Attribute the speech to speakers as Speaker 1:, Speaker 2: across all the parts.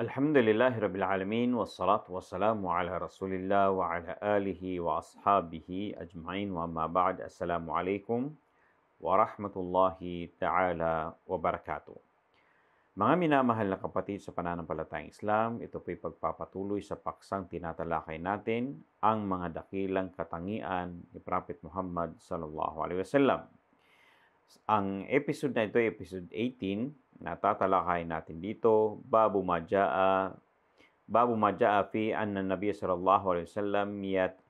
Speaker 1: Alhamdulillahi Rabbil Alamin wassalatu wassalamu ala Rasulillah wa ala alihi wa ashabihi ajma'in wa amma ba'd. Assalamualaikum warahmatullahi ta'ala wabarakatuh. Mga minamahal na kapatid sa pananampalatayang Islam, ito po'y pagpapatuloy sa paksang tinatalakay natin ang mga dakilang katangian ni Prophet Muhammad sallallahu alaihi wasallam. Ang episode na ito ay episode 18 na tatalakayin natin dito, babu majaa fi anna Nabiy sallallahu alaihi wasallam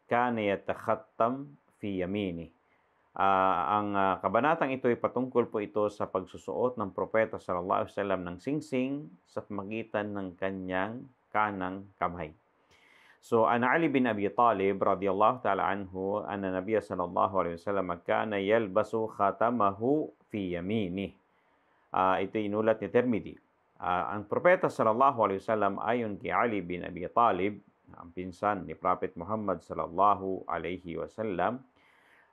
Speaker 1: kana yatakhattam fi yamini. Ang kabanatang ito ay patungkol po ito sa pagsusuot ng propeta sallallahu alaihi wasallam ng singsing sa pamagitan ng kanyang kanang kamay. So, an Ali bin Abi Talib radhiyallahu ta'ala anhu anna Nabiy sallallahu alaihi wasallam kana yalbasu khatamahu fi yamini. Ito inulat ni Tirmidhi. Ang propeta sallallahu alaihi wasallam ayon kay Ali bin Abi Talib, ang pinsan ni Prophet Muhammad sallallahu alaihi wasallam,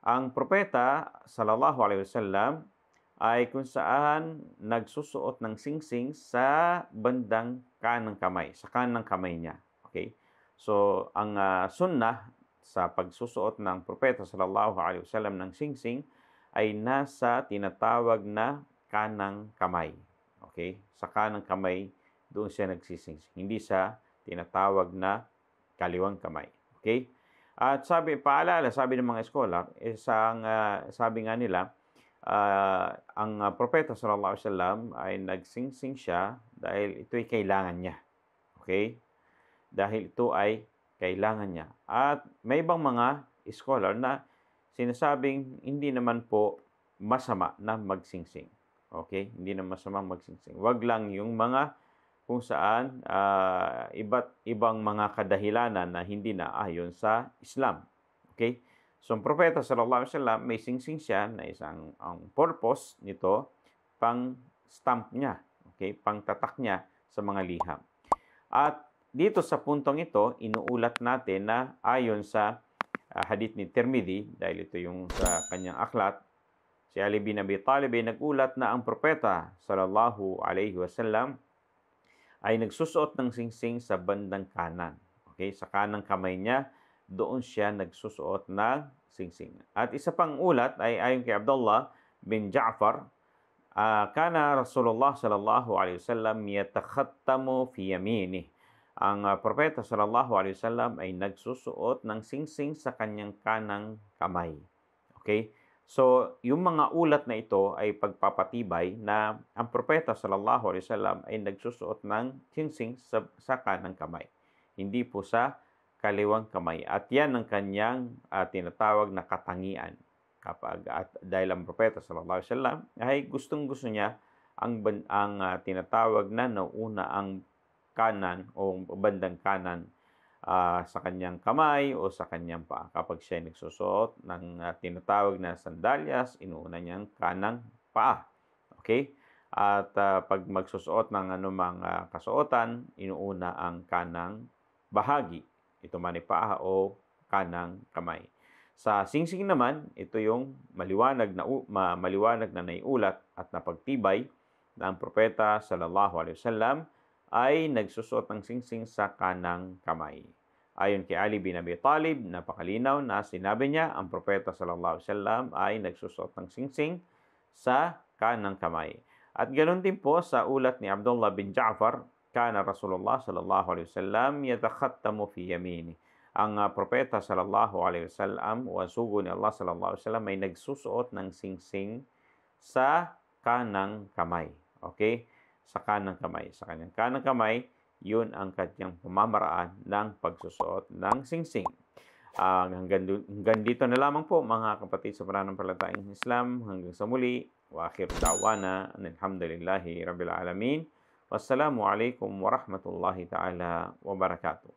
Speaker 1: ang propeta sallallahu alaihi wasallam ay kung saan nagsusuot ng singsing sa bandang kanang kamay, sa kanang kamay niya. Okay? So, ang sunnah sa pagsusuot ng propeta sallallahu alaihi wasallam ng singsing ay nasa tinatawag na kanang kamay. Okay? Sa kanang kamay, doon siya nagsisingsing. Hindi sa tinatawag na kaliwang kamay. Okay? At sabi ng mga scholar, sabi nga nila, ang propeta sallallahu alaihi wasallam ay nagsingsing siya dahil ito'y kailangan niya. Okay? Dahil ito ay kailangan niya. At may ibang mga scholar na sinasabing hindi naman po masama na magsingsing. Okay? Hindi na masamang magsingsing. Wag lang yung mga kung saan iba't ibang mga kadahilanan na hindi na ayon sa Islam. Okay? So, ang propeta sallallahu alaihi wasallam may singsing siya na ang purpose nito pang stamp niya. Okay? Pang tatak niya sa mga liham. At dito sa puntong ito, inuulat natin na ayon sa hadith ni Tirmidhi, dahil ito yung sa kanyang aklat, si Ali bin Abi Talib ay nagulat na ang propeta sallallahu alaihi wasallam ay nagsusuot ng singsing sa bandang kanan. Okay, sa kanang kamay niya, doon siya nagsusuot ng singsing. At isa pang ulat ay ayon kay Abdullah bin Ja'far, kana Rasulullah sallallahu alaihi wasallam yatakhattamu fi yaminih. Ang propeta sallallahu alaihi wasallam ay nagsusuot ng singsing sa kanyang kanang kamay. Okay? So, yung mga ulat na ito ay pagpapatibay na ang propeta sallallahu alaihi wasallam ay nagsusuot ng singsing sa kanang kamay. Hindi po sa kaliwang kamay. At yan ang kanyang tinatawag na katangian. Dahil ang propeta sallallahu alaihi wasallam ay gustong-gusto niya ang tinatawag na nauna ang kanan o bandang kanan sa kanyang kamay o sa kanyang paa. Kapag siya nagsusuot ng tinatawag na sandalyas, inuuna niyang kanang paa. Okay? At pag magsusuot ng anumang kasuotan, inuuna ang kanang bahagi. Ito man ay paa o kanang kamay. Sa singsing naman, ito yung maliwanag na naiulat at napagtibay na ang propeta sallallahu alaihi wasallam ay nagsusuot ng singsing sa kanang kamay. Ayon kay Ali bin Abi Talib, napakalinaw na sinabi niya, ang propeta sallallahu alaihi wasallam ay nagsusuot ng singsing sa kanang kamay. At ganoon din po sa ulat ni Abdullah bin Ja'far, kana Rasulullah sallallahu alaihi wasallam yatakhattamu fi yamini. Ang propeta sallallahu alaihi wasallam o ang sugo ni Allah sallallahu alaihi wasallam ay nagsusuot ng singsing sa kanang kamay. Okay? Sa kanang kamay. Sa kanyang kanang kamay, yun ang kanyang pamamaraan ng pagsusuot ng singsing. Hanggang dito na lamang po mga kapatid sa pananampalatayang Islam. Hanggang sa muli, wa akhir da'wana alhamdulillahi rabbil alamin. Wassalamu alaikum warahmatullahi ta'ala wabarakatuh.